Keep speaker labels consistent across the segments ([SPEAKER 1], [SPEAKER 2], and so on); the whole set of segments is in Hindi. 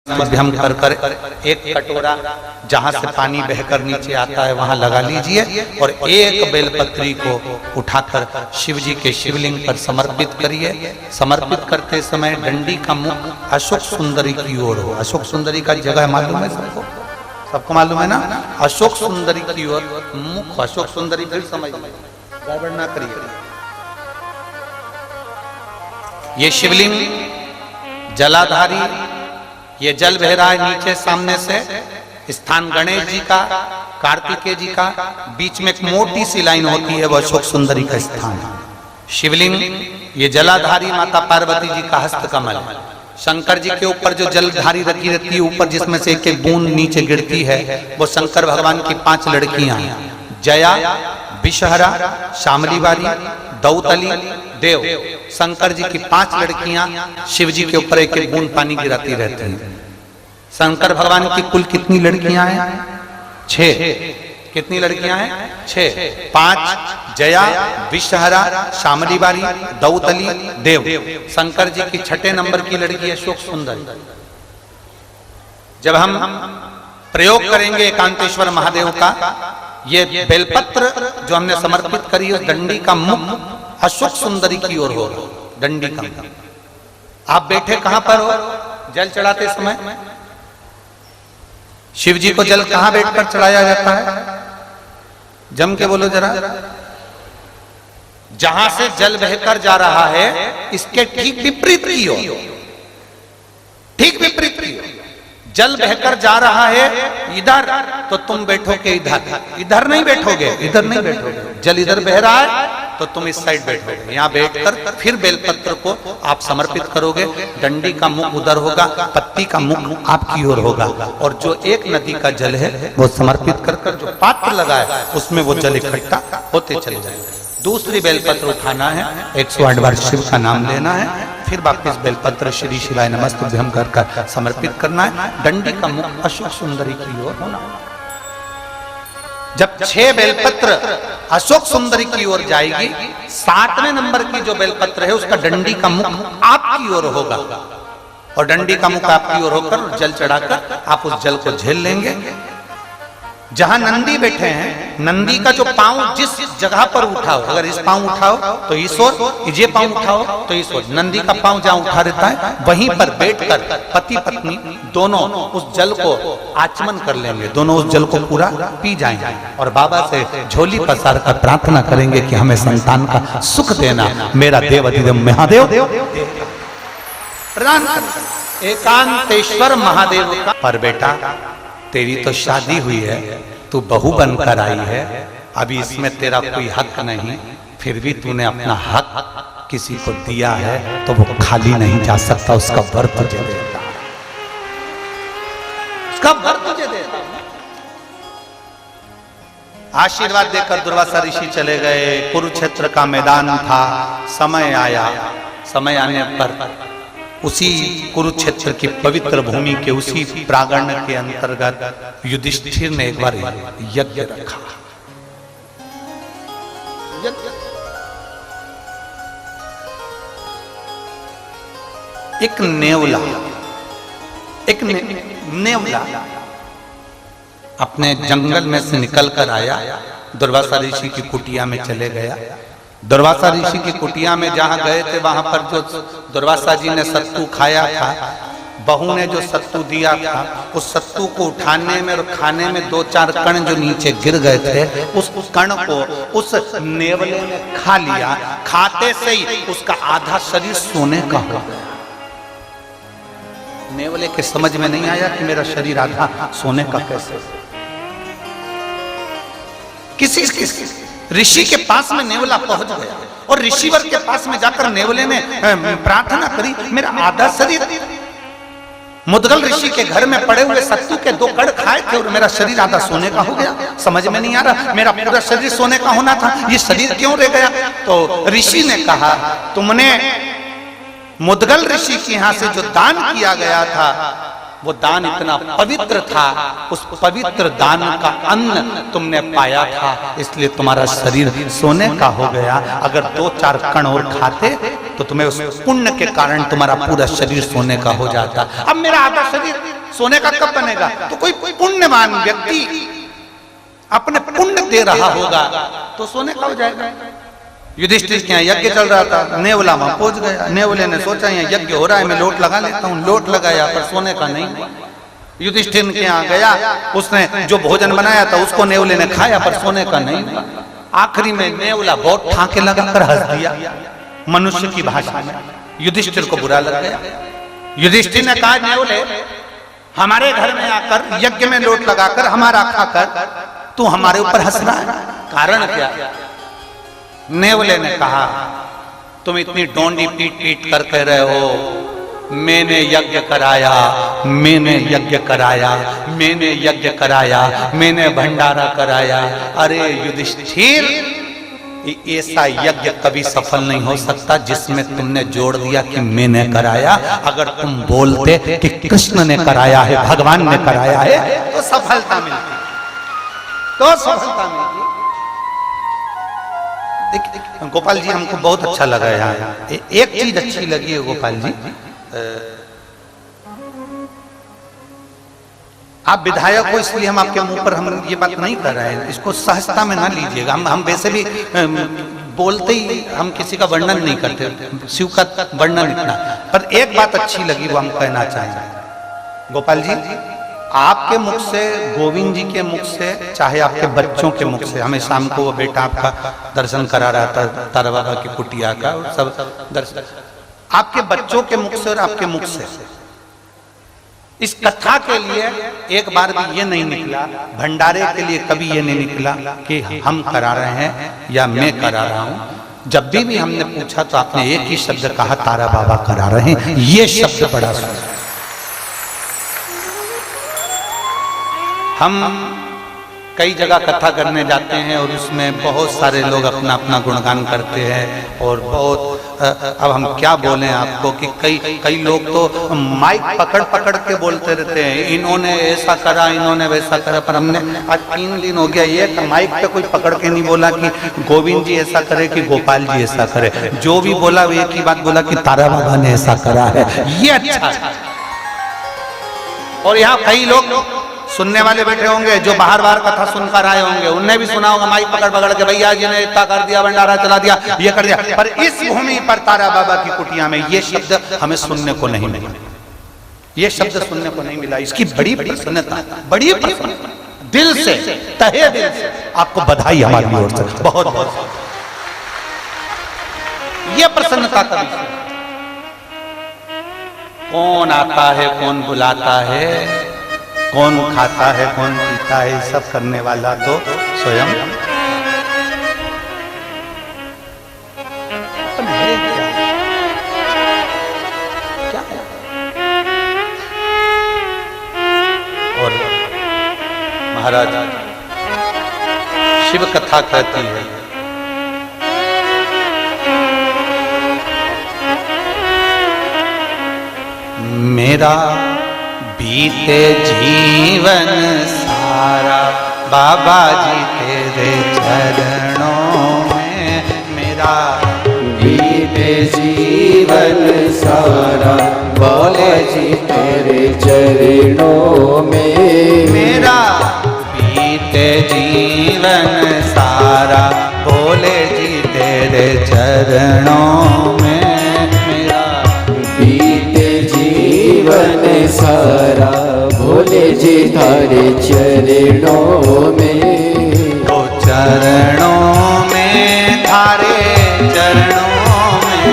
[SPEAKER 1] मध्यम कर कर एक कटोरा जहां से पानी बहकर नीचे आता है वहां लगा लीजिए और एक बेलपत्री को उठाकर शिव जी के शिवलिंग पर समर्पित करिए। समर्पित करते समय डंडी का मुख अशोक सुंदरी की ओर हो। अशोक सुंदरी का जगह मालूम है सबको? सबको मालूम है ना? अशोक सुंदरी की ओर मुख। अशोक सुंदरी फिर समझ गड़बड़ ना करिए। ये शिवलिंग जलाधारी, ये जल बह रहा है नीचे सामने से। स्थान गणेश जी का, कार्तिकेय जी का, बीच में एक मोटी सी लाइन होती है, वह अशोक सुंदरी का स्थान है। शिवलिंग ये जलाधारी माता पार्वती जी का हस्त कमल। शंकर जी के ऊपर जो जलधारी रखी रहती है, ऊपर जिसमें से एक एक बूंद नीचे गिरती है, वो शंकर भगवान की 5 लड़कियां हैं। जया, विषहरा, शामली बारी, दौतली, देव। शंकर जी की 5 लड़कियां शिव जी के ऊपर एक एक बूंद पानी गिराती रहती हैं। शंकर भगवान की कुल कितनी लड़कियां हैं? 6। कितनी लड़कियां हैं? 6। 5 जया, विषहरा, शामली बारी, दौतली, देव। शंकर जी की 6 नंबर की लड़की अशोक सुंदरी। जब हम प्रयोग करेंगे एकांतेश्वर महादेव का, ये बेलपत्र जो हमने समर्पित करी है, डंडी का मुख अशोक सुंदरी की ओर हो। डंडी का आप बैठे कहां पर हो? जल चढ़ाते समय शिव जी को जल कहां बैठकर चढ़ाया जाता है? जम के बोलो जरा। जहां से जल बहकर जा रहा है, इसके ठीक विपरीत की ओर। ठीक विपरीत की ओर जल बहकर जा रहा है इधर, तो तुम बैठोगे इधर। इधर नहीं बैठोगे, इधर नहीं बैठोगे। जल इधर बह रहा है तो तुम इस साइड बैठोगे। यहाँ बैठकर फिर बेलपत्र को आप समर्पित करोगे। डंडी का मुख उधर होगा, पत्ती का मुख आपकी ओर होगा, और जो एक नदी का जल है वो समर्पित कर कर जो पात्र लगा है उसमें वो जल इकट्ठा होते चले जाएंगे। दूसरी बेलपत्र उठाना है, 108 बार शिव का नाम लेना है, फिर वापस बेलपत्र श्री शिवाय नमस्तुभ्यं कर कर समर्पित करना है। डंडी का मुख अशोक सुंदरी की ओर होना। जब 6 बेलपत्र अशोक सुंदरी की ओर जाएगी, 7वें नंबर की जो बेलपत्र है उसका डंडी का मुख आपकी ओर होगा, और डंडी का मुख आपकी ओर होकर जल चढ़ाकर आप उस जल को झेल लेंगे। जहां नंदी बैठे हैं, नंदी का जो पांव जिस जगह पर उठाओ, अगर इस पांव उठाओ तो इस ओर, ये पांव उठाओ तो इस ओर, नंदी का पांव जहां उठा रहता है वहीं पर बैठकर पति पत्नी दोनों उस जल को आचमन कर लेंगे। दोनों उस जल को पूरा पी जाएंगे और बाबा से झोली पसार कर प्रार्थना करेंगे कि हमें संतान का सुख देना, मेरा देव अधिदेव महादेव प्रदान कर। एकांतेश्वर महादेव का। पर बेटा तेरी तो शादी हुई है, तू बहू बनकर आई है, अभी इसमें तेरा कोई हक नहीं, फिर भी तूने अपना हक किसी को दिया है तो वो खाली नहीं जा सकता। उसका वर तुझे देता, उसका वर तुझे देता। आशीर्वाद देकर दुर्वासा ऋषि चले गए। कुरुक्षेत्र का मैदान था। समय आया, समय आने पर उसी कुरुक्षेत्र की पवित्र भूमि के उसी प्रांगण के अंतर्गत युधिष्ठिर ने एक बार यज्ञ रखा। एक नेवला, एक नेवला अपने जंगल में से निकल कर आया, दुर्वासा ऋषि की कुटिया में चले गया। दुर्वासा ऋषि की कुटिया में जहां गए थे, वहां पर जो दुर्वासा जी ने सत्तू खाया था, बहू ने जो सत्तू दिया था, उस सत्तू को उठाने में और खाने में 2-4 कण जो नीचे गिर गए थे, उस कण को उस नेवले ने खा लिया। खाते से ही उसका आधा शरीर सोने का हो गया। नेवले के समझ में नहीं आया कि मेरा शरीर आधा सोने का कैसे। किसी ऋषि के पास में नेवला पहुंच गया और ऋषिवर के पास में जाकर नेवले ने प्रार्थना करी, मेरा आधा शरीर मुद्गल ऋषि के घर में पड़े हुए सत्तू के 2 कण खाए थे और मेरा शरीर आधा सोने का हो गया। समझ में नहीं आ रहा, मेरा पूरा शरीर सोने का होना था, ये शरीर क्यों रह गया? तो ऋषि ने कहा, तुमने मुद्गल ऋषि के यहां से जो दान किया गया था, वो दान इतना पवित्र था, उस पवित्र दान का अन्न तुमने पाया था, इसलिए तुम्हारा शरीर सोने का हो गया। अगर 2-4 कण और खाते तो तुम्हें उस पुण्य के कारण तुम्हारा पूरा शरीर सोने का हो जाता। अब मेरा आधा शरीर सोने का कब बनेगा? तो कोई पुण्यवान व्यक्ति अपने पुण्य दे रहा होगा तो सोने का हो जाएगा। युधिष्ठिर के यहाँ यज्ञ चल रहा था, नेवला वहां पहुंच गया। नेवले ने सोचा यहाँ यज्ञ हो रहा है, मैं लोट लगा लेता हूँ। लोट लगाया पर सोने का नहीं। युधिष्ठिर के यहाँ गया, उसने जो भोजन बनाया था उसको नेवले ने खाया पर सोने का नहीं। आखिरी में नेवला बहुत ठाके लगाकर हंस दिया मनुष्य की भाषा में। युधिष्ठिर को बुरा लग गया। युधिष्ठिर ने कहा, नेवले हमारे घर में आकर यज्ञ में लोट लगाकर हमारा खाकर तू हमारे ऊपर हंस रहा है, कारण क्या? नेवले ने कहा, तुम इतनी डोंडी पीट पीट कर कह रहे हो मैंने यज्ञ कराया, मैंने यज्ञ कराया, मैंने यज्ञ कराया, मैंने भंडारा कराया। अरे युधिष्ठिर, ऐसा यज्ञ कभी सफल नहीं हो सकता जिसमें तुमने जोड़ दिया कि मैंने कराया। अगर तुम बोलते कि कृष्ण ने कराया है, भगवान ने कराया है, तो सफलता मिलती, तो सफलता मिलती। गोपाल जी हमको बहुत अच्छा लगा यहाँ। एक चीज अच्छी लगी है गोपाल जी, आप विधायक हो इसलिए हम आपके मुंह पर हम ये बात नहीं कर रहे हैं, इसको सहजता में ना लीजिएगा। हम वैसे भी बोलते ही हम किसी का वर्णन नहीं करते, शिव का वर्णन इतना। पर एक बात अच्छी लगी वो हम कहना चाहेंगे। गोपाल जी, आपके मुख से, गोविंद जी के मुख से, चाहे आपके बच्चों के मुख से, हमें शाम को वो बेटा आपका दर्शन करा रहा था तारा बाबा की कुटिया का, सब दर्शन आपके बच्चों के मुख से और आपके मुख से इस कथा के लिए एक बार भी ये नहीं निकला, भंडारे के लिए कभी ये नहीं निकला कि हम करा रहे हैं या मैं करा रहा हूं। जब भी हमने पूछा तो आपने एक ही शब्द कहा, तारा बाबा करा रहे हैं। ये शब्द बड़ा सुंदर। हम कई जगह कथा करने जाते हैं और उसमें बहुत सारे लोग अपना अपना गुणगान करते हैं और बहुत अब हम क्या बोलें आपको कि कई लोग तो माइक पकड़ पकड़ के बोलते रहते हैं, इन्होंने ऐसा करा, इन्होंने वैसा करा। पर हमने आज 3 दिन हो गया ये माइक पे कोई पकड़ के नहीं बोला कि गोविंद जी ऐसा करे कि गोपाल जी ऐसा करे। जो भी बोला वो एक ही बात बोला कि तारा बाबा ने ऐसा करा है। ये अच्छा है। और यहाँ कई लोग सुनने वाले बैठे होंगे जो बाहर बाहर कथा सुनकर आए होंगे, उनने भी सुना होगा माइक पकड़ पकड़ के, भैया जी ने इतना कर दिया, भंडारा चला दिया, ये कर दिया। पर इस भूमि पर तारा बाबा की कुटिया में ये शब्द हमें सुनने को नहीं मिला, ये शब्द सुनने को नहीं मिला। इसकी बड़ी प्रसन्नता, बड़ी प्रसन्नता, दिल से, तहे दिल से आपको बधाई हमारी ओर से, बहुत बहुत। ये प्रसन्नता कभी से कौन आता है, कौन बुलाता है, कौन खाता है, कौन पीता है, सब करने वाला तो स्वयं है। क्या है? और महाराज शिव कथा कहती है, मेरा बीते जीवन सारा बाबा जी तेरे चरणों में, मेरा
[SPEAKER 2] बीते जीवन सारा बाबा जी तेरे चरणों में,
[SPEAKER 1] मेरा बीते जीवन सारा भोले जी तेरे चरणों में, मेरा
[SPEAKER 2] बीते जीवन सारा भोले जी थारे चरणों में,
[SPEAKER 1] तो चरणों में थारे चरणों में,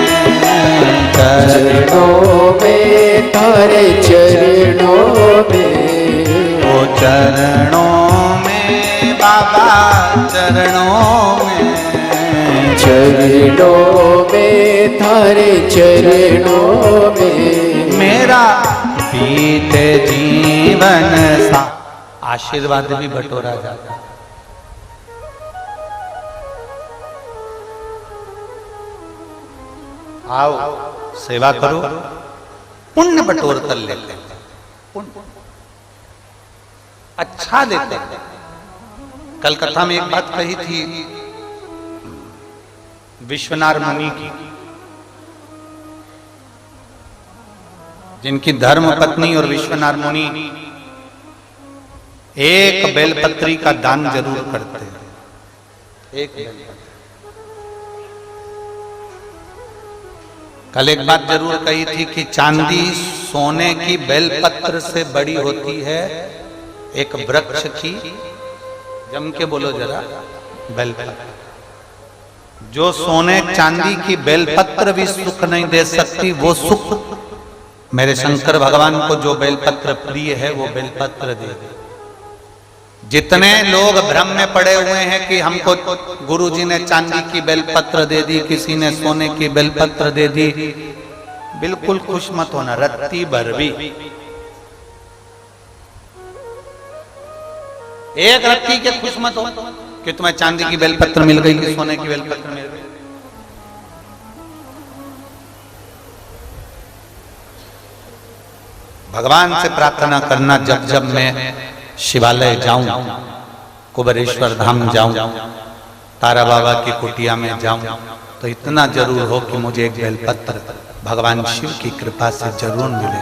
[SPEAKER 2] चरणों में थारे चरणों में,
[SPEAKER 1] तो चरणों में बाबा चरणों में,
[SPEAKER 2] चरणों में थारे चरणों में,
[SPEAKER 1] मेरा बीते जीवन सा। आशीर्वाद भी बटोरा जाता। आओ सेवा करो, पुण्य बटोर कर लेते हैं, पुण्य अच्छा लेते हैं। कल कथा में एक बात कही थी विश्वनाथ मुनि की, जिनकी धर्म पत्नी और विश्वनाथ मुनि एक बेलपत्री का दान जरूर करते हैं। एक बेलपत्री। कल एक बात जरूर कही थी कि चांदी सोने की बेलपत्र से बड़ी होती है एक वृक्ष की, जम के बोलो जरा, बेलपत्र। जो सोने चांदी की बेलपत्र भी सुख नहीं दे सकती, वो सुख मेरे शंकर भगवान को जो बेलपत्र प्रिय है वो बेलपत्र दे दे। जितने लोग भ्रम में पड़े हुए हैं कि हमको गुरुजी ने चांदी की बेलपत्र दे दी, किसी ने सोने की बेलपत्र दे दी, बिल्कुल खुश मत होना, रत्ती भर भी। एक रत्ती के खुश मत हो कि तुम्हें चांदी की बेलपत्र मिल गई कि सोने की बेलपत्र मिल गई। भगवान से प्रार्थना करना, जब जब मैं शिवालय जाऊं, कुबेरेश्वर धाम जाऊं, तारा बाबा की कुटिया में जाऊं, तो इतना जरूर हो कि मुझे एक बेलपत्र भगवान शिव की कृपा से जरूर मिले,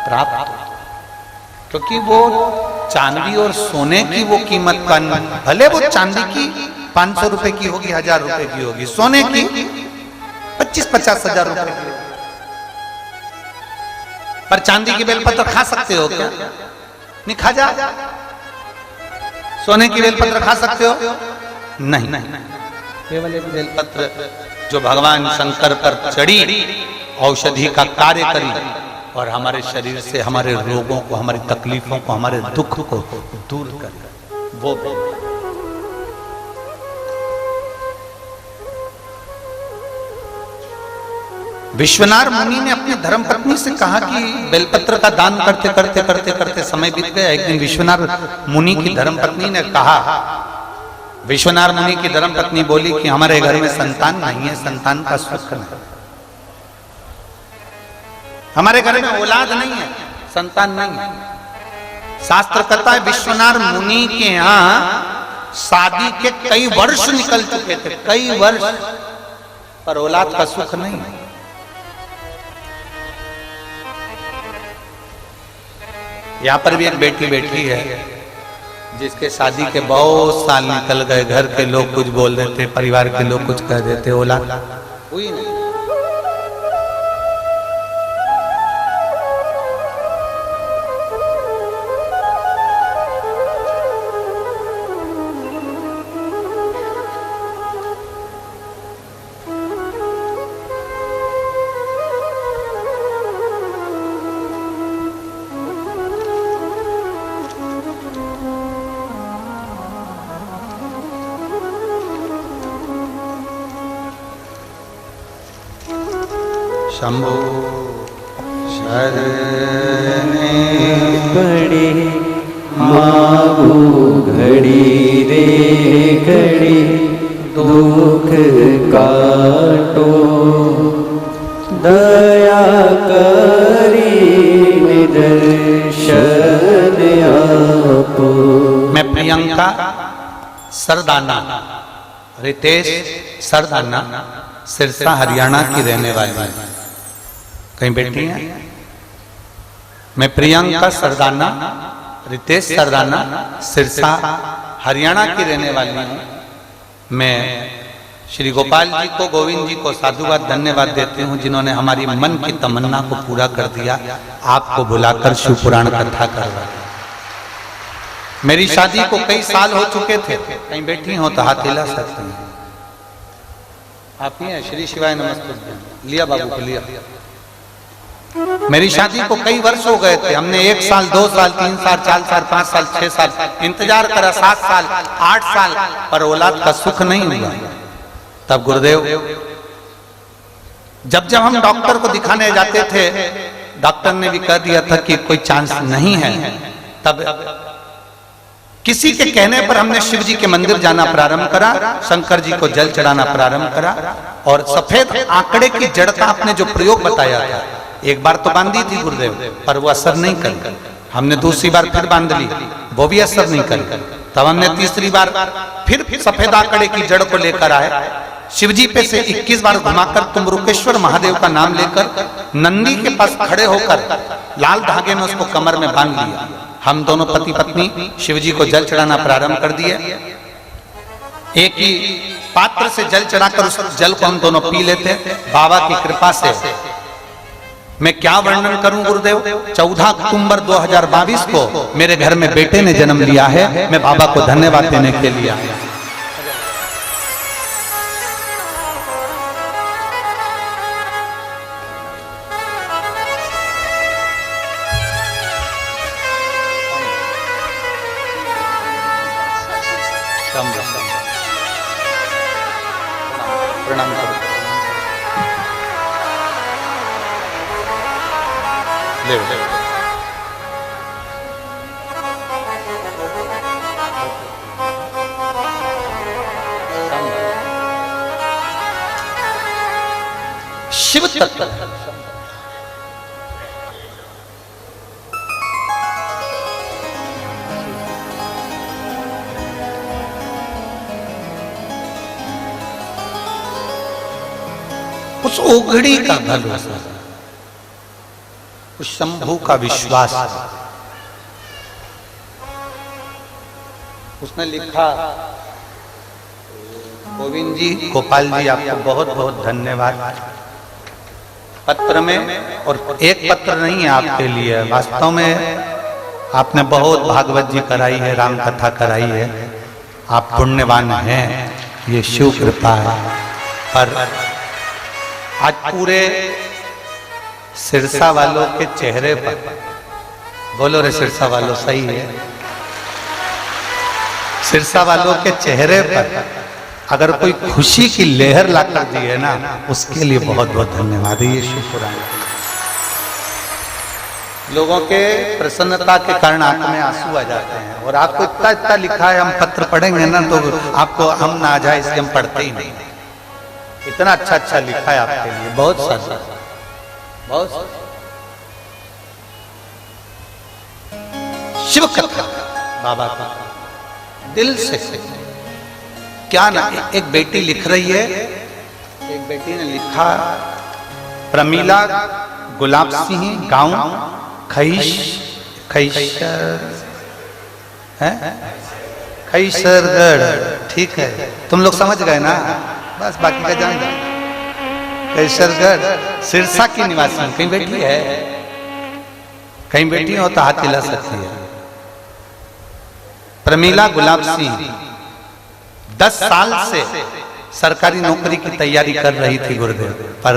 [SPEAKER 1] प्राप्त हो। क्योंकि वो चांदी और सोने की वो कीमत का, भले वो चांदी की 500 रुपए की होगी, 1000 रुपए की होगी, सोने की 25-50 हजार रुपए की। पर चांदी की बेलपत्र खा सकते हो क्या? नहीं खा जा। सोने की बेलपत्र खा सकते हो? नहीं। केवल एक बेलपत्र जो भगवान शंकर पर चढ़ी, औषधि का कार्य करी और हमारे शरीर से हमारे रोगों को, हमारी तकलीफों को, हमारे दुख को दूर कर, वो विश्वनाथ मुनि ने अपनी धर्मपत्नी से कहा कि बेलपत्र का दान करते करते करते करते समय बीत गया। एक दिन विश्वनाथ मुनि की धर्मपत्नी ने कहा, विश्वनाथ मुनि की धर्मपत्नी बोली कि हमारे घर में संतान नहीं है, संतान का सुख नहीं, हमारे घर में औलाद नहीं है, संतान नहीं है। शास्त्र कहता है विश्वनाथ मुनि के यहाँ शादी के कई वर्ष निकल चुके थे, कई वर्ष, पर औलाद का सुख नहीं। यहां पर भी एक बेटी बैठी है जिसके शादी के बहुत साल निकल गए, घर के लोग कुछ बोल देते, परिवार के लोग कुछ कह देते, औलाद हुई नहीं। शंभो शरणे
[SPEAKER 2] पड़े मागू घड़ी रे घड़ी, दुख काटो दया करी निदर्शन आपो।
[SPEAKER 1] मैं प्रियंका सरदाना, रितेश सरदाना, सिरसा हरियाणा की रहने वाली है। कहीं बैठी हैं? मैं प्रियंका सरदाना, रितेश सरदाना, सिरसा हरियाणा की रहने वाली हूँ। मैं श्री गोपाल जी को, गोविंद जी को साधुवाद धन्यवाद देती हूँ जिन्होंने हमारी मन की तमन्ना को पूरा कर दिया, आपको बुलाकर शिव पुराण कथा करवा। मेरी शादी को कई साल हो चुके थे। कहीं बैठी हो तो हाथ हिला सकते हैं। आप ही हैं? श्री शिवाय नमस्ते। लिया बाबू को लिया। मेरी शादी को कई वर्ष हो गए थे। हमने 1 साल, 2 साल, 3 साल, 4 साल, 5 साल, 6 साल इंतजार करा, 7 साल, 8 साल, पर औलाद का सुख नहीं हुआ। तब गुरुदेव, जब हम डॉक्टर को दिखाने जाते थे, डॉक्टर ने भी कह दिया था कि कोई चांस नहीं है। तब किसी के कहने पर हमने शिव जी के मंदिर जाना प्रारंभ करा, शंकर जी को जल चढ़ाना प्रारंभ करा, और सफेद आंकड़े की जड़ का आपने जो प्रयोग बताया था, एक बार तो बांधी थी गुरुदेव, पर वो असर नहीं कर। हमने दूसरी बार फिर बांध ली, वो भी असर नहीं कर। तब हमने तीसरी बार फिर सफेद आंकड़े की जड़ को लेकर आए, शिवजी पे से 21 बार घुमाकर तुम्रुकेश्वर महादेव का नाम लेकर नंदी के पास खड़े होकर लाल धागे में उसको कमर में बांध लिया। हम दोनों पति पत्नी शिवजी को जल चढ़ाना प्रारंभ कर दिए। एक ही पात्र से जल चढ़ाकर उस जल को हम दोनों पी लेते। बाबा की कृपा से मैं क्या वर्णन करूं गुरुदेव। 14 अक्टूबर 2022 को मेरे घर में बेटे ने जन्म लिया है। मैं बाबा को धन्यवाद देने के लिए आया। प्रणाम करो। ले शिव तत्व उस ओघड़ी का भरोसा, उस शंभू का विश्वास। उसने लिखा, गोविंद जी, गोपाल जी, आपको बहुत बहुत धन्यवाद। पत्र में, और एक पत्र नहीं है आपके लिए, वास्तव में आपने बहुत भागवत जी कराई है, राम कथा कराई है, आप पुण्यवान हैं, ये शिव कृपा है। पर आज पूरे सिरसा वालों के चेहरे पर, बोलो रे सिरसा वालों, सही है, सिरसा वालों के चेहरे पर अगर कोई खुशी की लहर लाकर दी है ना, उसके लिए बहुत बहुत धन्यवाद है। ये शिव पुराण लोगों के प्रसन्नता के कारण आंख में आंसू आ जाते हैं। और आपको इतना इतना लिखा है, हम पत्र पढ़ेंगे ना तो आपको हम ना आ जाए इसलिए हम पढ़ते ही नहीं। इतना अच्छा अच्छा लिखा है आपके लिए, बहुत सारा, बहुत सारा। शिव कथा बाबा का दिल से क्या ना। एक बेटी लिख रही है, एक बेटी ने लिखा, प्रमीला गुलाब सिंह, गांव खैसरगढ़, ठीक है, तुम लोग समझ गए ना, बस बाकी का जान दो। खैसरगढ़ सिरसा की निवासी। कहीं बेटी है, कहीं बेटी हो तो हाथ हिला सकती है। प्रमीला गुलाब सिंह 10 साल से सरकारी नौकरी की तैयारी कर रही थी गुरुदेव, पर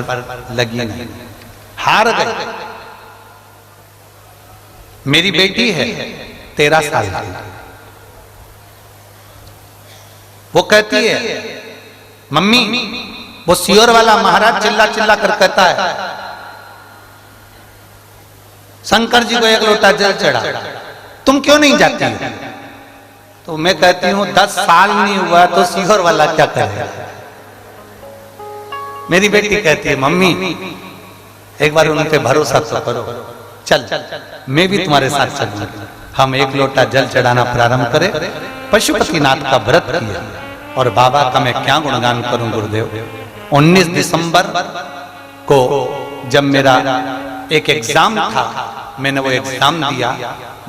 [SPEAKER 1] लगी नहीं, हार गई। मेरी बेटी है 13 साल की, वो कहती है, मम्मी, वो सियोर वाला महाराज चिल्ला चिल्ला कर कहता है शंकर जी को 1 लोटा जल चढ़ा, तुम क्यों नहीं जाती हो? तो मैं कहती हूं 10 साल नहीं हुआ तो सियोर वाला क्या करेगा। मेरी बेटी कहती है, मम्मी एक बार उन पे भरोसा तो करो, चल मैं भी तुम्हारे साथ चलूंगा। हम 1 लोटा जल चढ़ाना प्रारंभ करें। पशुपतिनाथ का व्रत किया, और बाबा का मैं क्या गुणगान करूं गुरुदेव। 19 दिसंबर को जब मेरा एक एग्जाम था, मैंने वो एग्जाम दिया,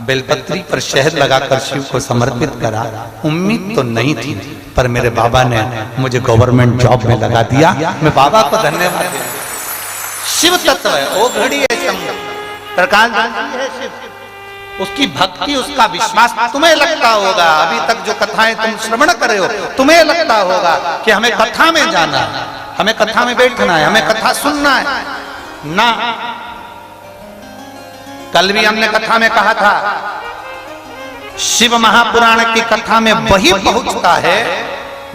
[SPEAKER 1] बेलपत्री पर शहद लगाकर शिव को समर्पित करा। उम्मीद तो नहीं थी, पर मेरे बाबा ने मुझे गवर्नमेंट जॉब में लगा दिया। मैं बाबा को धन्यवाद देता हूं। शिव तत्व है, वो घड़ी है, प्रकाश है शिव, उसकी भक्ति, उसका विश्वास। तुम्हें लगता होगा, अभी तक जो कथाएं तुम श्रवण कर रहे हो, तुम्हें लगता होगा कि हमें कथा में जाना है, हमें कथा में बैठना है, हमें कथा सुनना है ना। कल भी हमने कथा में कहा था, शिव महापुराण की कथा में वही पहुंचता है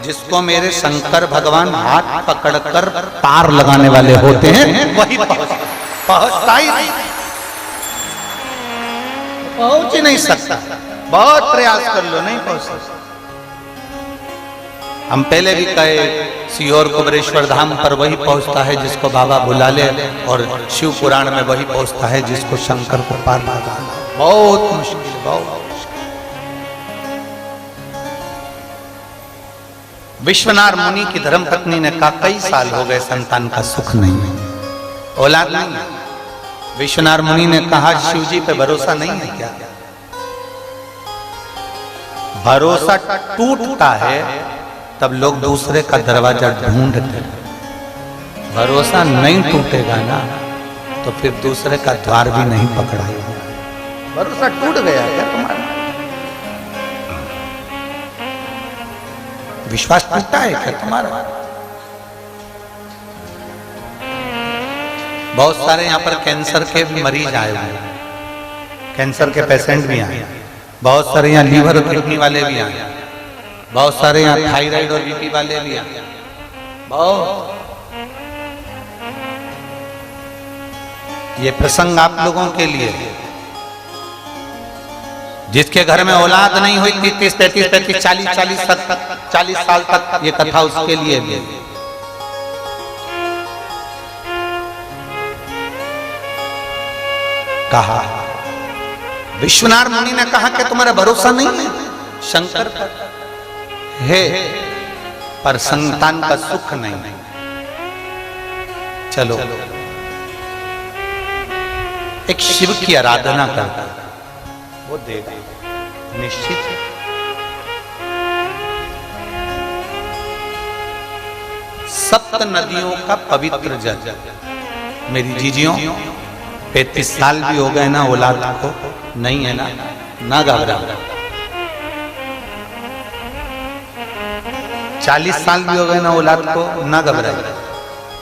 [SPEAKER 1] जिसको मेरे शंकर भगवान हाथ पकड़कर पार लगाने वाले होते हैं, वही पहुंचता ही नहीं, पहुंच ही नहीं सकता। बहुत प्रयास कर लो, नहीं पहुंच सकता। हम पहले भी कहे, सीहोर कुबरेश्वर धाम पर वही पहुंचता है जिसको बाबा बुला ले, और शिव पुराण में वही पहुंचता है जिसको शंकर को पार लगाना बहुत मुश्किल, बहुत मुश्किल। विश्वनाथ मुनि की धर्मपत्नी ने कहा कई साल हो गए संतान का सुख नहीं है, औलाद नहीं है। विश्वनाथ मुनि ने कहा शिव जी पे भरोसा नहीं है क्या? भरोसा टूटता है तब लोग दूसरे का दरवाजा ढूंढते हैं, भरोसा नहीं टूटेगा ना तो फिर दूसरे का द्वार भी नहीं पकड़ाएगा। भरोसा टूट गया क्या तुम्हारा? विश्वास टूटा है क्या तुम्हारा? बहुत सारे यहाँ पर कैंसर के भी मरीज आए हुए हैं, कैंसर के पेशेंट भी आए, बहुत सारे यहाँ लीवर और किडनी वाले भी आए, बहुत सारे यहाँ थायराइड और बीपी वाले भी आए, बहुत। ये प्रसंग आप लोगों के लिए, जिसके घर में औलाद नहीं हुई 30, 35, 40 साल तक ये कथा उसके लिए भी। कहा विश्वनाथ मुनि ने कहा कि तुम्हारा भरोसा नहीं है शंकर पर है, पर संतान का सुख नहीं। चलो एक शिव की आराधना करता वो देगा निश्चित। सप्त नदियों का पवित्र जल, मेरी जीजियों 35 साल भी हो गए ना औलाद को नहीं है ना घबरा। 40 साल भी हो गए ना औलाद को ना घबरा।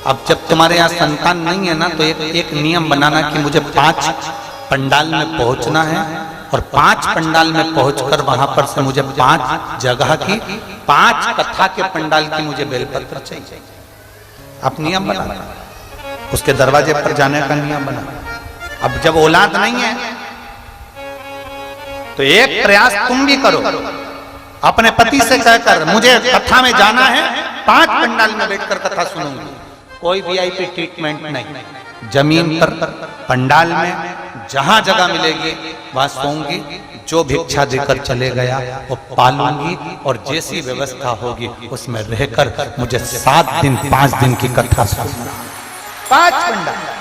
[SPEAKER 1] अब जब तुम्हारे यहाँ संतान नहीं है ना तो एक नियम बनाना कि मुझे 5 पंडाल में पहुंचना है और 5 पंडाल में पहुंचकर वहां पर से मुझे 5 जगह की 5 कथा के पंडाल की मुझे बेलपत्र चाहिए। आप नियम बना, उसके दरवाजे पर जाने का नियम बना। अब जब औलाद नहीं है तो एक प्रयास तुम भी करो, अपने पति से कहकर मुझे कथा में जाना है, 5 पंडाल में बैठकर कथा सुनूंगी। कोई वीआईपी ट्रीटमेंट नहीं, जमीन पर पंडाल में जहां जगह मिलेगी वहां सोऊंगी, जो भिक्षा देकर चले गया वो पालूंगी और जैसी व्यवस्था होगी उसमें रहकर मुझे 7 दिन 5 दिन की कथा सुनना। 5 पंडाल।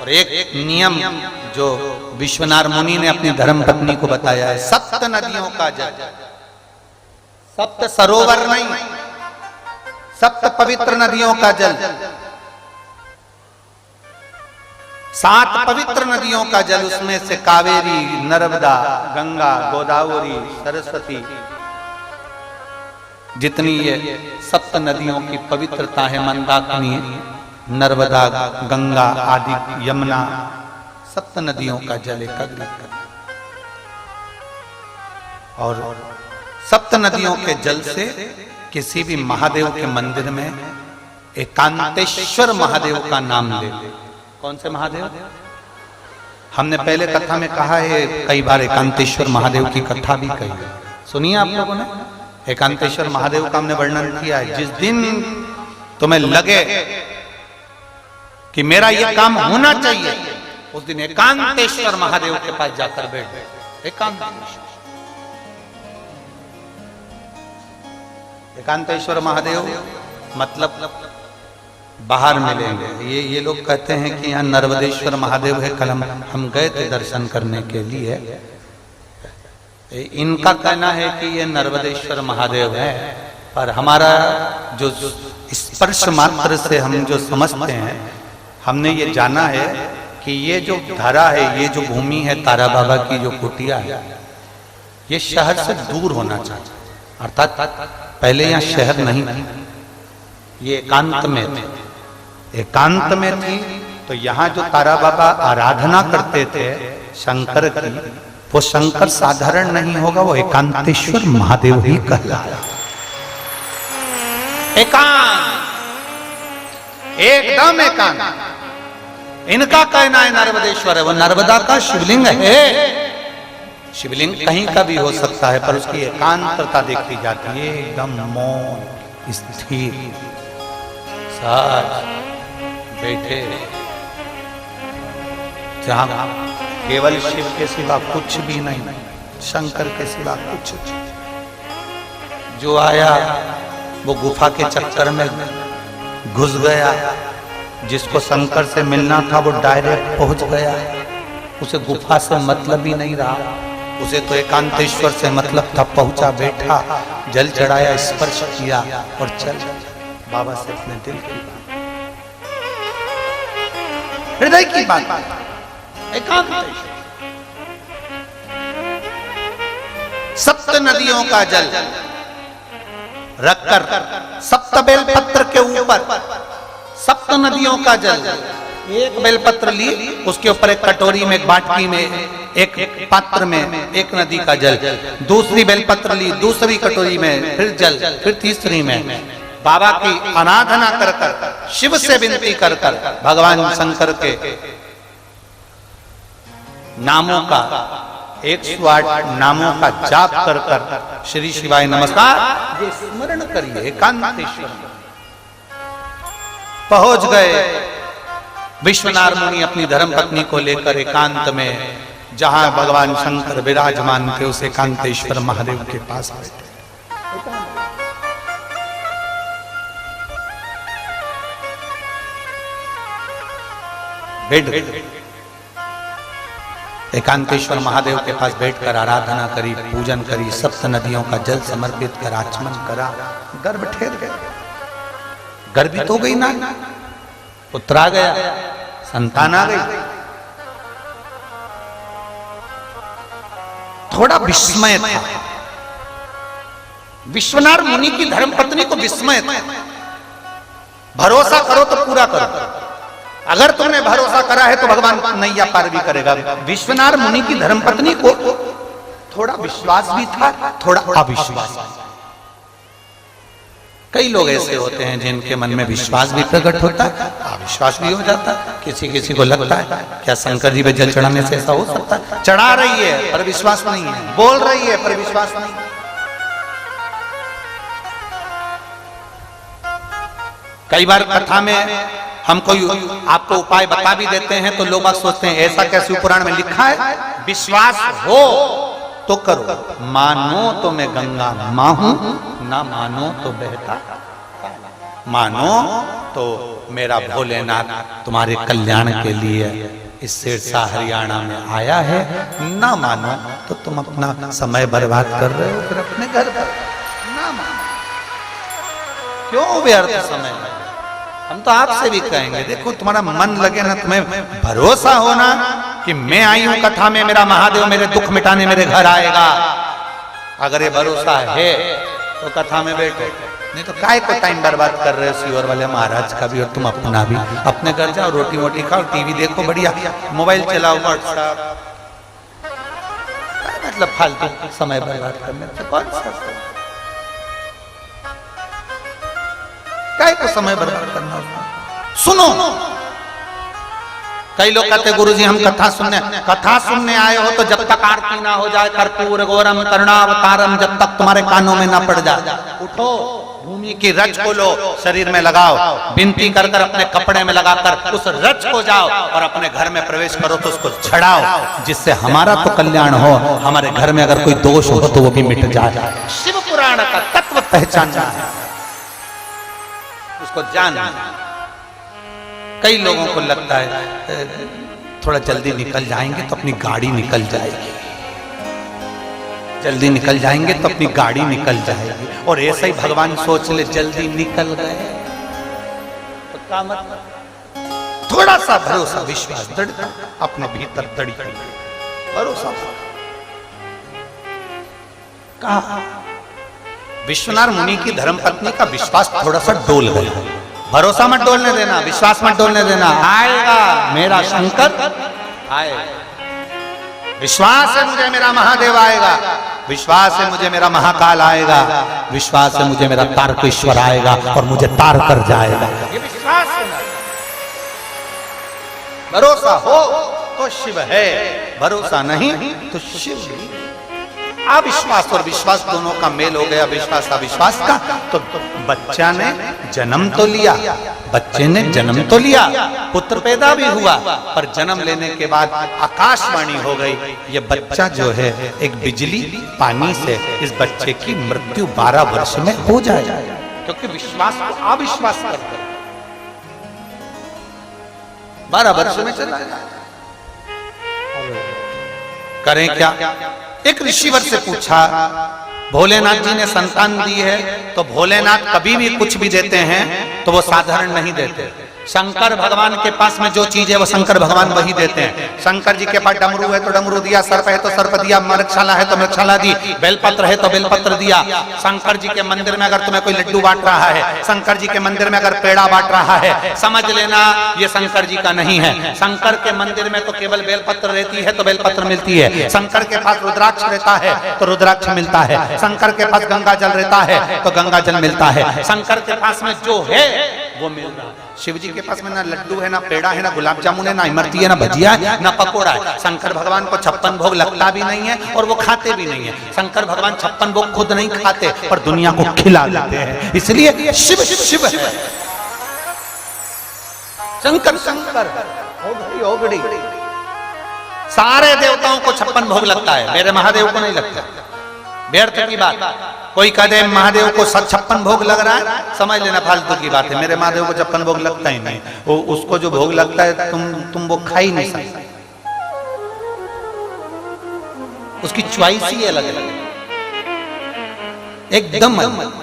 [SPEAKER 1] और एक नियम जो विश्वनाथ मुनि ने अपनी धर्मपत्नी को बताया है, 7 नदियों का जल, 7 सरोवर नहीं, 7 पवित्र नदियों का जल, 7 पवित्र नदियों का जल, उसमें से कावेरी, नर्मदा, गंगा, गोदावरी, सरस्वती, जितनी ये 7 नदियों की पवित्रता है, मंदाकिनी, नर्मदा, गंगा आदि, यमुना, 7 नदियों का जल एकत्रित कर और 7 नदियों के जल से किसी भी महादेव के मंदिर में एकांतेश्वर महादेव का नाम ले। कौन से महादेव? हमने पहले कथा में कहा है, कई बार एकांतेश्वर महादेव की कथा भी कही है, सुनिए आप लोगों ने। एकांतेश्वर महादेव का हमने वर्णन किया है। जिस दिन तुम्हें लगे कि मेरा ये काम होना चाहिए, उस दिन एकांतेश्वर महादेव के पास जाकर बैठ। एकांतेश्वर महादेव मतलब बाहर मिलेंगे। ये लोग कहते हैं कि यहाँ नर्मदेश्वर महादेव है, कल हम गए थे दर्शन करने के लिए। इनका कहना है कि ये नर्मदेश्वर महादेव है, पर हमारा जो स्पर्श मात्र से हम जो समझते हैं, हमने ये जाना है कि ये जो धरा है, ये जो भूमि है तारा बाबा की जो कुटिया है, ये शहर से दूर होना चाहिए। अर्थात पहले यहाँ शहर नहीं थी, ये एकांत में थी। एकांत में थी तो यहाँ जो तारा बाबा आराधना करते थे शंकर की, वो शंकर साधारण नहीं होगा, वो एकांतेश्वर महादेव ही कहलाया। एकांत, एकदम एकांत। इनका कहना है नर्मदेश्वर है, वो नर्मदा का शिवलिंग है। शिवलिंग कहीं का भी हो सकता है, पर उसकी एकांतता देखी जाती है, एकदम मौन, स्थिर, साज बैठे जहां केवल शिव के सिवा कुछ भी नहीं, शंकर के सिवा कुछ। जो आया वो गुफा के चक्कर में घुस गया, जिसको शंकर से मिलना था वो डायरेक्ट पहुंच गया, उसे गुफा से मतलब ही नहीं रहा, उसे तो एकांतेश्वर से मतलब था। पहुंचा, बैठा, जल चढ़ाया, स्पर्श किया और चल बाबा से अपने दिल की बात, हृदय की बात, एकांतेश्वर। सप्त नदियों का जल रखकर सप्त बेलपत्र के ऊपर, सप्त नदियों का जल, एक बेलपत्र ली, उसके ऊपर एक कटोरी में, एक बाटकी में, एक पात्र में एक नदी का जल, दूसरी बेलपत्र ली, दूसरी कटोरी में फिर जल, फिर तीसरी में बाबा की आराधना कर कर, शिव से विनती कर कर, भगवान शंकर के नामों का 108 नामों का जाप कर कर, श्री शिवाय नमस्कार ये स्मरण करिए। एकांतेश्वर पहुंच गए विश्वनाथ मुनि अपनी धर्मपत्नी को लेकर एकांत में, जहां भगवान शंकर विराजमान थे, उस एकांतेश्वर महादेव के पास बैठे। एकांतेश्वर महादेव के पास बैठकर आराधना करी, पूजन करी, सप्त नदियों का जल समर्पित कर आचमन करा। गर्भ ठहर गया, गर्भित हो गई ना, पुत्र आ गया, संतान आ गई। थोड़ा विस्मय था, विश्वनाथ मुनि की धर्मपत्नी को विस्मय था। भरोसा करो तो पूरा करो, अगर तुमने भरोसा करा है तो भगवान नैया पार भी करेगा। विश्वनाथ मुनि की धर्मपत्नी को थोड़ा विश्वास भी था, थोड़ा अविश्वास। कई लोग ऐसे होते हैं जिनके मन में विश्वास भी प्रकट होता है, अविश्वास भी हो जाता है। किसी किसी को लगता है क्या शंकर जी पे जल चढ़ाने से ऐसा हो सकता है? चढ़ा रही है पर विश्वास नहीं है, बोल रही है पर विश्वास नहीं है। कई बार कथा में हम कोई आपको उपाय बता भी देते हैं तो लोग सोचते हैं ऐसा कैसे पुराण में लिखा है? विश्वास हो तो करो, मानो तो मैं गंगा मां हूं, ना मानो तो बहता, मानो तो मेरा भोलेनाथ तुम्हारे कल्याण के लिए इस सिरसा हरियाणा में आया है, ना मानो तो तुम अपना समय बर्बाद कर रहे हो फिर अपने घर पर। ना मानो क्यों व्यर्थ समय? हम तो आपसे भी कहेंगे, देखो तुम्हारा मन लगे ना, तुम्हें भरोसा होना कि मैं आई हूं कथा में, मेरा महादेव मेरे दुख मिटाने मेरे घर आएगा, अगर ये भरोसा है तो कथा में बैठो, नहीं तो काय को टाइम बर्बाद कर रहे हो सीवर वाले महाराज का भी और तुम अपना भी। अपने घर जाओ, रोटी वोटी खाओ, टीवी देखो बढ़िया, मोबाइल चलाओ, व्हाट्सएप, मतलब फालतू समय बर्बाद करने से कौन सा काय को समय बर्बाद करना। सुनो, कई लोग कहते गुरुजी हम कथा सुनने आए हो तो जब तक आरती ना हो जाए, कर्पूर गौरम करुणावतारम, जब तक तुम्हारे कानों में ना पड़ जाए, उठो, भूमि की रज को लो, शरीर में लगाओ, विनती कर कर अपने कपड़े में लगाकर उस रज को जाओ और अपने घर में प्रवेश करो तो उसको छड़ाओ, जिससे हमारा तो कल्याण हो, हमारे घर में अगर कोई दोष हो तो वो भी मिट जाए। शिव पुराण का तत्व पहचानना है, उसको जानना। कई लोगों को लगता है थोड़ा जल्दी निकल जाएंगे तो अपनी गाड़ी निकल जाएगी, जल्दी निकल जाएंगे तो अपनी गाड़ी निकल जाएगी, और ऐसा ही भगवान सोच ले जल्दी निकल गए तो क्या मतलब? थोड़ा सा भरोसा, विश्वास, दृढ़ता अपने भीतर दृढ़ भरोसा। कहा विश्वनाथ मुनि की धर्मपत्नी का विश्वास थोड़ा सा डोल गया। भरोसा मत डोलने देना, विश्वास मत डोलने देना, आएगा मेरा शंकर आएगा। विश्वास है मुझे मेरा महादेव आएगा, विश्वास है मुझे मेरा महाकाल आएगा, विश्वास है मुझे मेरा तारकेश्वर आएगा और मुझे तार कर जाएगा। ये विश्वास है, भरोसा हो तो शिव है, भरोसा नहीं तो शिव नहीं। अविश्वास और विश्वास दोनों का मेल हो गया, विश्वास अविश्वास का। तो बच्चा ने जन्म तो लिया, बच्चे ने जन्म तो लिया, पुत्र पैदा भी हुआ, पर जन्म लेने के बाद आकाशवाणी हो गई, ये बच्चा जो है एक बिजली पानी से इस बच्चे की मृत्यु 12 वर्ष में हो जाएगा, क्योंकि विश्वास को अविश्वास कर दिया। 12 वर्ष में चला जाए। करें क्या? एक ऋषिवर से पूछा, भोलेनाथ जी ने संतान दी है, तो भोलेनाथ कभी भी कुछ भी देते हैं तो वो साधारण नहीं देते। शंकर भगवान के पास में जो चीज है वो शंकर भगवान वही देते हैं। शंकर जी के पास डमरू है तो डमरू दिया, सर्प है तो सर्प दिया, मृगशाला है तो मृगशाला दी, बेलपत्र है तो बेलपत्र दिया। शंकर जी के मंदिर में अगर तुम्हें कोई लड्डू बांट रहा है, शंकर जी के मंदिर में अगर पेड़ा बांट रहा है, समझ लेना ये शंकर जी का नहीं है। शंकर के मंदिर में तो केवल बेलपत्र रहती है तो बेलपत्र मिलती है, शंकर के पास रुद्राक्ष रहता है तो रुद्राक्ष मिलता है, शंकर के पास गंगा जल रहता है तो गंगा जल मिलता है, शंकर के पास में जो है वो मिल रहा है। शिव जी के पास में ना लड्डू है, ना पेड़ा है, ना गुलाब जामुन है, ना इमरती है, ना भजिया है, ना पकोड़ा है। शंकर भगवान को 56 भोग लगता भी नहीं है और वो खाते भी नहीं है। शंकर भगवान 56 भोग खुद नहीं खाते पर दुनिया को खिला देते हैं, इसलिए शिव शिव है। शंकर शंकर ओगड़ी ओगड़ी। सारे देवताओं को 56 भोग लगता है, मेरे महादेव को नहीं लगता। व्यर्थ की बात। कोई कहे महादेव को 56 भोग लग रहा है, समझ लेना फालतू की बात है। मेरे महादेव को 56 भोग लगता ही नहीं। वो उसको जो भोग लगता है तुम वो खा ही नहीं सकते। उसकी चॉइस ही अलग अलग एकदम अलग।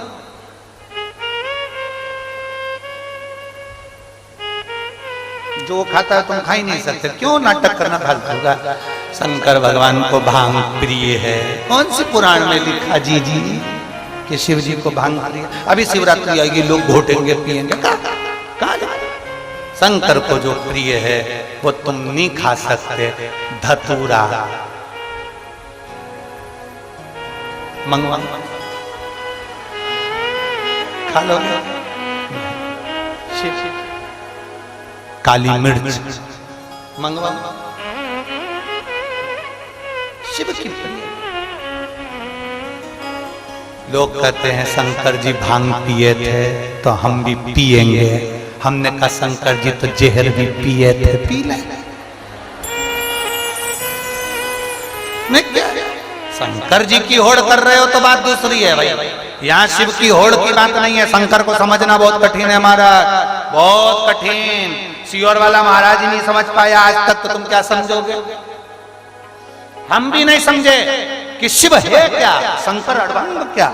[SPEAKER 1] जो खाता है तुम खा ही नहीं सकते, क्यों नाटक करना फालतू का। शंकर भगवान को भांग प्रिय है। कौन सी पुराण में लिखा जी कि शिव जी को भांग प्रिय? अभी शिवरात्रि आएगी, लोग घोटेंगे पिएंगे। कहाँ शंकर को जो प्रिय है वो तुम नहीं खा सकते। धतूरा मंगवा खा लो। शिव काली मिर्च मंगवा, शिव की प्रिय। लोग कहते हैं शंकर जी भांग पिए थे तो हम भी पिएंगे। हमने कहा शंकर जी तो जहर भी पिए थे, पी ले। मैं क्या शंकर जी की होड़ कर रहे हो तो बात दूसरी है भाई। यहाँ शिव की होड़ की बात नहीं है। शंकर को समझना बहुत कठिन है महाराज, बहुत कठिन। सियोर वाला महाराज ही नहीं समझ पाया आज तक, तो तुम क्या समझोगे? हम भी नहीं समझे कि शिव है क्या, शंकर अड़वांग क्या,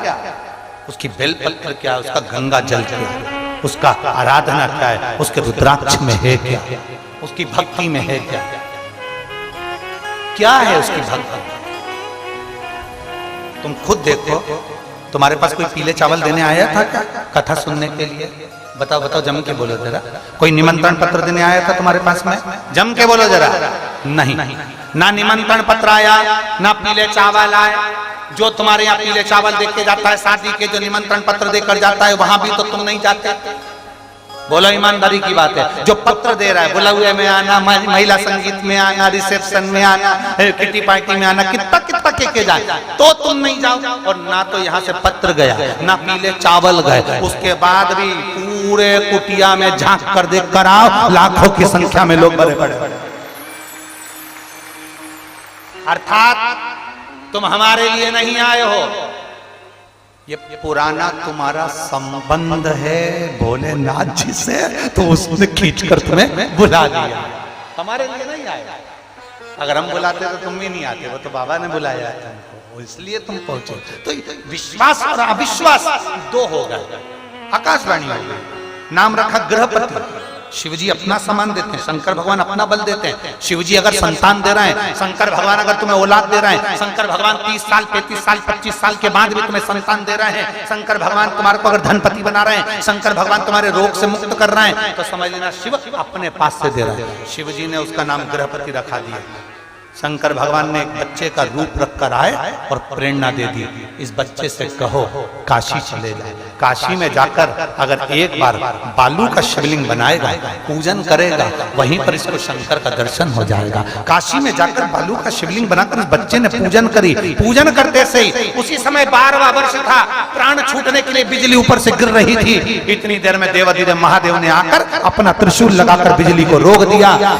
[SPEAKER 1] उसकी बेलपत्र क्या, उसका गंगा जल क्या, उसका आराधना क्या है, उसके रुद्राक्ष में है क्या, उसकी भक्ति में है क्या, क्या है उसकी भक्ति। तुम खुद देखो, तुम्हारे पास कोई पीले चावल देने आया था क्या कथा सुनने के लिए? बताओ बताओ, जम के बोलो जरा। कोई निमंत्रण पत्र देने आया था तुम्हारे पास में? जम के बोलो जरा। नहीं, ना निमंत्रण पत्र आया, ना पीले चावल आए। जो तुम्हारे यहाँ पीले चावल देके जाता है, शादी के जो निमंत्रण पत्र देकर जाता है, वहां भी तो तुम नहीं जाते। बोलो, ईमानदारी की बात है। जो पत्र दे रहा है, बुलावे में आना, महिला संगीत में आना, रिसेप्शन में आना, किटी पार्टी में आना, कितना कितना के जाए, तो तुम नहीं जाओ। और ना तो यहाँ से पत्र गया, ना पीले चावल गए। उसके बाद भी पूरे कुटिया में झांक कर देख कर आओ, लाखों की संख्या में लोग भरे पड़े। अर्थात तुम हमारे लिए नहीं आए हो, ये पुराना तुम्हारा संबंध है भोलेनाथ जी से, तो उसने खींचकर तुम्हें बुला लिया। हमारे लिए नहीं आए। अगर हम बुलाते तो तुम भी नहीं आते, वो तो बाबा ने बुलाया है तुमको, इसलिए तुम पहुंचे। तो विश्वास और अविश्वास दो हो गए। आकाशवाणी हो गई। नाम रखा गृहपति। शिवजी अपना सामान देते हैं, शंकर भगवान अपना बल देते हैं। शिवजी अगर संतान दे रहे हैं, शंकर भगवान अगर तुम्हें औलाद दे रहे हैं, शंकर भगवान 30 साल 35 साल 25 साल के बाद भी तुम्हें संतान दे रहे हैं, शंकर भगवान तुम्हारे को अगर धनपति बना रहे हैं, शंकर भगवान तुम्हारे रोग से मुक्त कर रहे हैं, तो समझ लेना शिव अपने पास से दे रहे हैं। शिवजी ने उसका नाम गृहपति रखा दिया। शंकर भगवान ने एक बच्चे का रूप रखकर आए और प्रेरणा दे दी, इस बच्चे से कहो काशी चले जाए। काशी में जाकर अगर एक बार बालू का शिवलिंग बनाएगा, पूजन करेगा, वहीं पर इसको शंकर का दर्शन हो जाएगा। काशी में जाकर बालू का शिवलिंग बनाकर इस बच्चे ने पूजन करी। पूजन करते से ही उसी समय 12वां वर्ष था, प्राण छूटने के लिए बिजली ऊपर से गिर रही थी। इतनी देर में देवाधिदेव महादेव ने आकर अपना त्रिशूल लगाकर बिजली को रोक दिया।